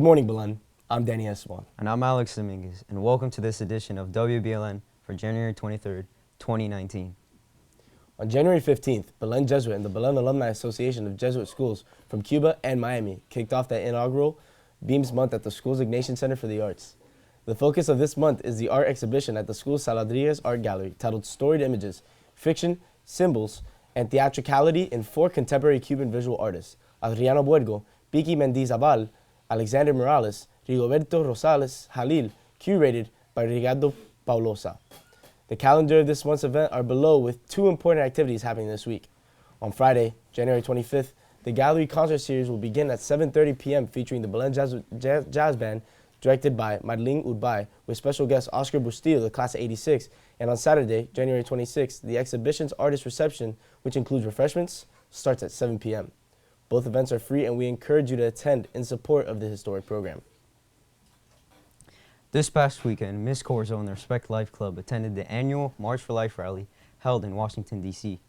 Good morning, Belen. I'm Danny Eswan. And I'm Alex Dominguez, and welcome to this edition of WBLN for January 23rd, 2019. On January 15th, Belen Jesuit and the Belen Alumni Association of Jesuit Schools from Cuba and Miami kicked off the inaugural Beams Month at the school's Ignatian Center for the Arts. The focus of this month is the art exhibition at the school's Saladrigas Art Gallery titled Storied Images, Fiction, Symbols, and Theatricality in 4 contemporary Cuban visual artists, Adriano Buergo, Vicky Mendizabal, Alexander Morales, Rigoberto Rosales Jalil, curated by Ricardo Paulosa. The calendar of this month's event are below, with 2 important activities happening this week. On Friday, January 25th, the gallery concert series will begin at 7:30 p.m. featuring the Belen Jesuit Jazz Band, directed by Marlene Urbay, with special guest Oscar Bustillo, the class of '86. And on Saturday, January 26th, the exhibition's artist reception, which includes refreshments, starts at 7 p.m. Both events are free, and we encourage you to attend in support of the historic program. This past weekend, Miss Corzo and the Respect Life Club attended the annual March for Life rally held in Washington, D.C.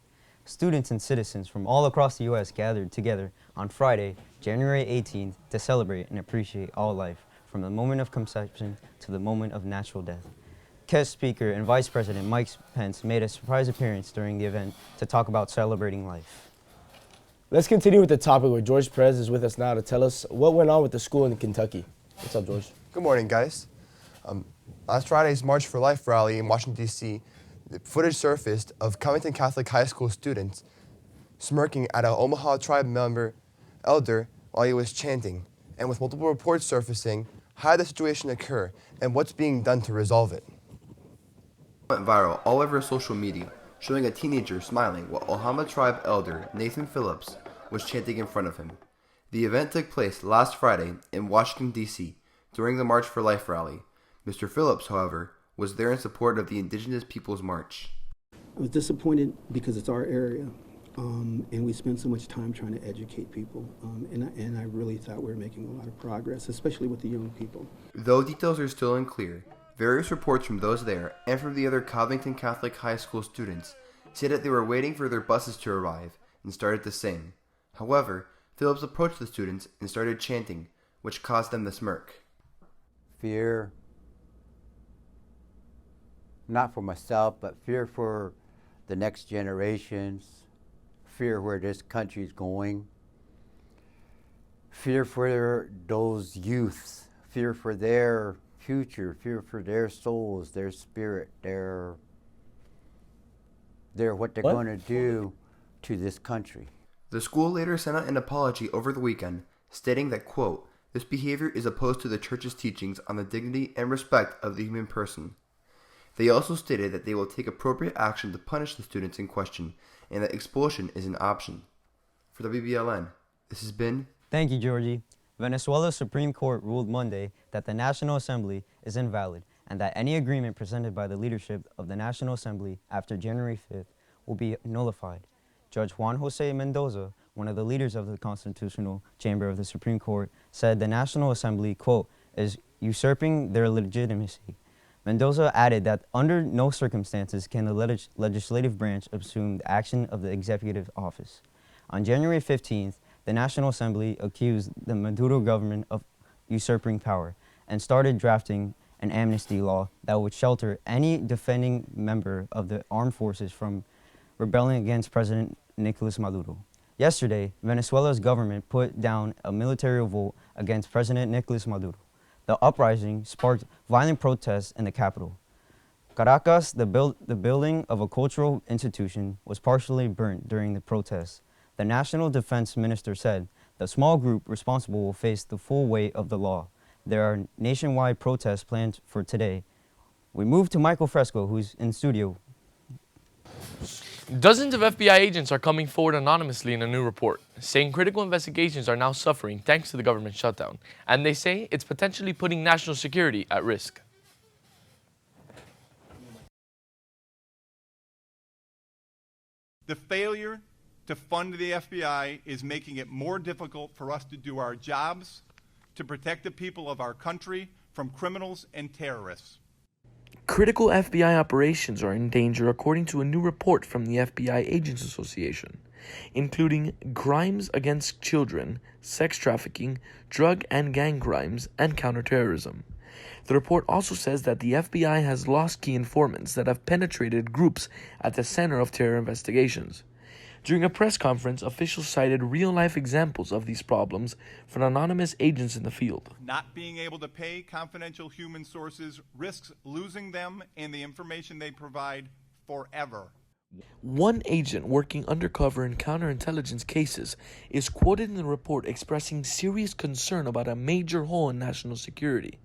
Students and citizens from all across the U.S. gathered together on Friday, January 18th, to celebrate and appreciate all life, from the moment of conception to the moment of natural death. Guest speaker and Vice President Mike Pence made a surprise appearance during the event to talk about celebrating life. Let's continue with the topic, where George Perez is with us now to tell us what went on with the school in Kentucky. What's up, George? Good morning, guys. Last Friday's March for Life rally in Washington, D.C., the footage surfaced of Covington Catholic High School students smirking at an Omaha tribe member elder while he was chanting, and with multiple reports surfacing, how did the situation occur and what's being done to resolve it? Went viral all over social media, showing a teenager smiling while Ohama tribe elder Nathan Phillips was chanting in front of him. The event took place last Friday in Washington, D.C. during the March for Life rally. Mr. Phillips, however, was there in support of the Indigenous Peoples March. I was disappointed because it's our area, and we spend so much time trying to educate people, and I really thought we were making a lot of progress, especially with the young people. Though details are still unclear, various reports from those there and from the other Covington Catholic High School students say that they were waiting for their buses to arrive and started to sing. However, Phillips approached the students and started chanting, which caused them to smirk. Fear, not for myself, but fear for the next generations, fear where this country's going, fear for those youths, fear for their future, fear for their souls, their spirit, their what they're going to do to this country. The school later sent out an apology over the weekend, stating that, quote, "This behavior is opposed to the church's teachings on the dignity and respect of the human person." They also stated that they will take appropriate action to punish the students in question, and that expulsion is an option. For WBLN, this has been... Thank you, Georgie. Venezuela's Supreme Court ruled Monday that the National Assembly is invalid, and that any agreement presented by the leadership of the National Assembly after January 5th will be nullified. Judge Juan Jose Mendoza, one of the leaders of the Constitutional Chamber of the Supreme Court, said the National Assembly, quote, is usurping their legitimacy. Mendoza added that under no circumstances can the legislative branch assume the action of the executive office. On January 15th, the National Assembly accused the Maduro government of usurping power and started drafting an amnesty law that would shelter any defending member of the armed forces from rebelling against President Nicolas Maduro. Yesterday, Venezuela's government put down a military revolt against President Nicolas Maduro. The uprising sparked violent protests in the capital. Caracas, the building of a cultural institution, was partially burnt during the protests. The National Defense Minister said the small group responsible will face the full weight of the law. There are nationwide protests planned for today. We move to Michael Fresco, who's in studio. Dozens of FBI agents are coming forward anonymously in a new report, saying critical investigations are now suffering thanks to the government shutdown, and they say it's potentially putting national security at risk. The failure to fund the FBI is making it more difficult for us to do our jobs, to protect the people of our country from criminals and terrorists. Critical FBI operations are in danger according to a new report from the FBI Agents Association. including crimes against children, sex trafficking, drug and gang crimes, and counterterrorism. The report also says that the FBI has lost key informants that have penetrated groups at the center of terror investigations. During a press conference, officials cited real-life examples of these problems from anonymous agents in the field. Not being able to pay confidential human sources risks losing them and the information they provide forever. One agent working undercover in counterintelligence cases is quoted in the report expressing serious concern about a major hole in national security,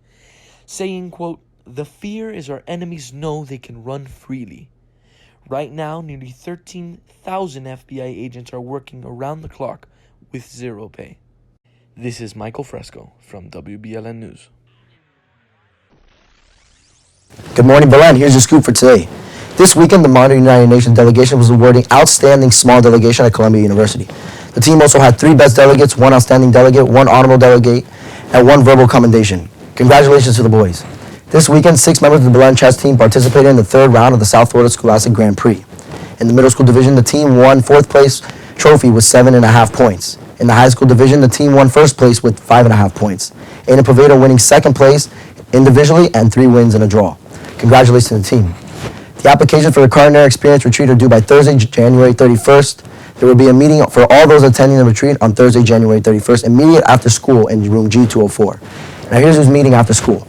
saying, quote, "The fear is our enemies know they can run freely. Right now, nearly 13,000 FBI agents are working around the clock with zero pay." This is Michael Fresco from WBLN News. Good morning, Belen. Here's your scoop for today. This weekend, the Modern United Nations delegation was awarding Outstanding Small Delegation at Columbia University. The team also had 3 best delegates, 1 outstanding delegate, 1 honorable delegate, and 1 verbal commendation. Congratulations to the boys. This weekend, 6 members of the Belen chess team participated in the 3rd round of the South Florida Scholastic Grand Prix. In the middle school division, the team won 4th place trophy with 7.5 points. In the high school division, the team won 1st place with 5.5 points. Aiden Poveda winning 2nd place individually and 3 wins and a draw. Congratulations to the team. The applications for the Culinary Experience Retreat are due by Thursday, January 31st. There will be a meeting for all those attending the retreat on Thursday, January 31st, immediate after school in room G204. Now here's who's meeting after school.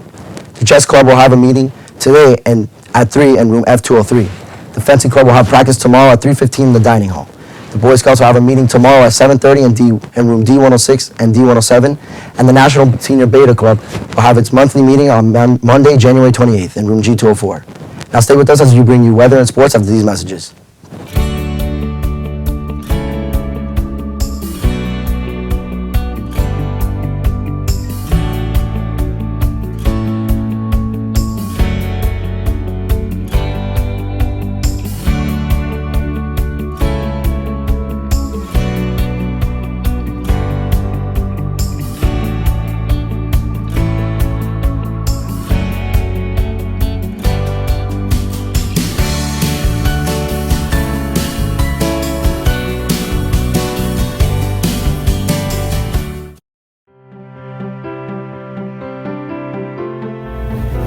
The Chess Club will have a meeting today and at 3 in room F203. The Fencing Club will have practice tomorrow at 3:15 in the dining hall. The Boy Scouts will have a meeting tomorrow at 7:30 in room D106 and D107. And the National Senior Beta Club will have its monthly meeting on Monday, January 28th in room G204. Now stay with us as we bring you weather and sports after these messages.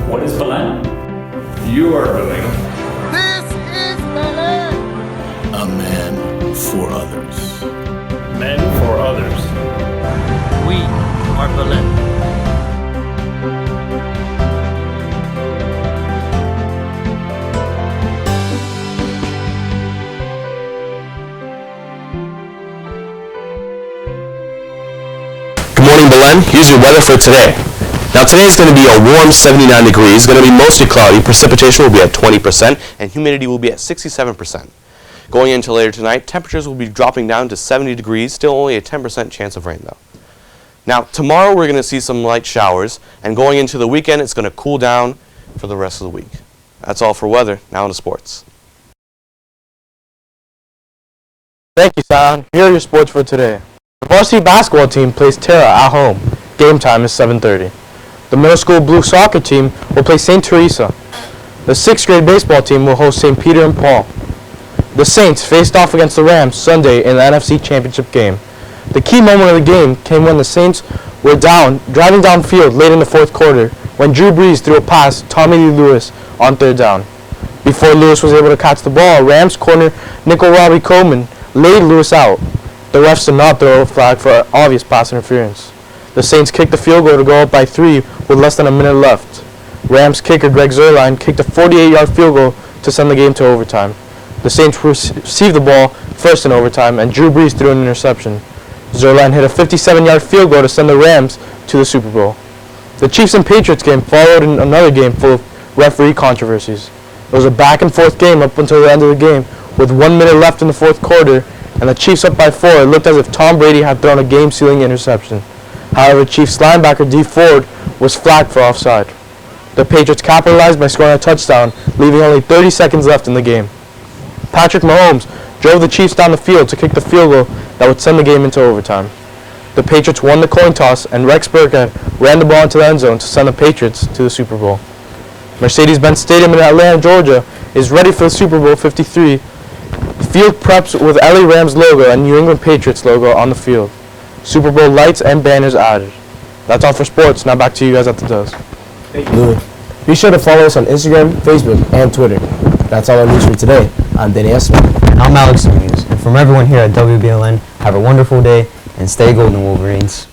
What is Belen? You are Belen. This is Belen. A man for others. Men for others. We are Belen. Good morning, Belen. Here's your weather for today. Now today is going to be a warm 79 degrees. It's going to be mostly cloudy. Precipitation will be at 20% and humidity will be at 67%. Going into later tonight, temperatures will be dropping down to 70 degrees, still only a 10% chance of rain though. Now tomorrow we're going to see some light showers, and going into the weekend it's going to cool down for the rest of the week. That's all for weather. Now into sports. Thank you, Sion. Here are your sports for today. The varsity basketball team plays Tara at home. Game time is 7:30. The middle school blue soccer team will play St. Teresa. The 6th grade baseball team will host St. Peter and Paul. The Saints faced off against the Rams Sunday in the NFC Championship game. The key moment of the game came when the Saints were driving downfield late in the 4th quarter when Drew Brees threw a pass to Tommy Lee Lewis on 3rd down. Before Lewis was able to catch the ball, Rams corner Nickel Robbie Coleman laid Lewis out. The refs did not throw a flag for obvious pass interference. The Saints kicked the field goal to go up by 3 with less than a minute left. Rams kicker Greg Zuerlein kicked a 48-yard field goal to send the game to overtime. The Saints received the ball first in overtime, and Drew Brees threw an interception. Zuerlein hit a 57-yard field goal to send the Rams to the Super Bowl. The Chiefs and Patriots game followed in another game full of referee controversies. It was a back-and-forth game up until the end of the game, with 1 minute left in the 4th quarter, and the Chiefs up by 4. It looked as if Tom Brady had thrown a game-sealing interception. However, Chiefs linebacker Dee Ford was flagged for offside. The Patriots capitalized by scoring a touchdown, leaving only 30 seconds left in the game. Patrick Mahomes drove the Chiefs down the field to kick the field goal that would send the game into overtime. The Patriots won the coin toss, and Rex Burkhead ran the ball into the end zone to send the Patriots to the Super Bowl. Mercedes-Benz Stadium in Atlanta, Georgia is ready for the Super Bowl 53. Field preps with LA Rams logo and New England Patriots logo on the field. Super Bowl lights and banners added. That's all for sports. Now back to you guys at the desk. Thank you, Louis. Be sure to follow us on Instagram, Facebook, and Twitter. That's all our news for today. I'm Danny Esman. And I'm Alex News. And from everyone here at WBLN, have a wonderful day and stay golden, Wolverines.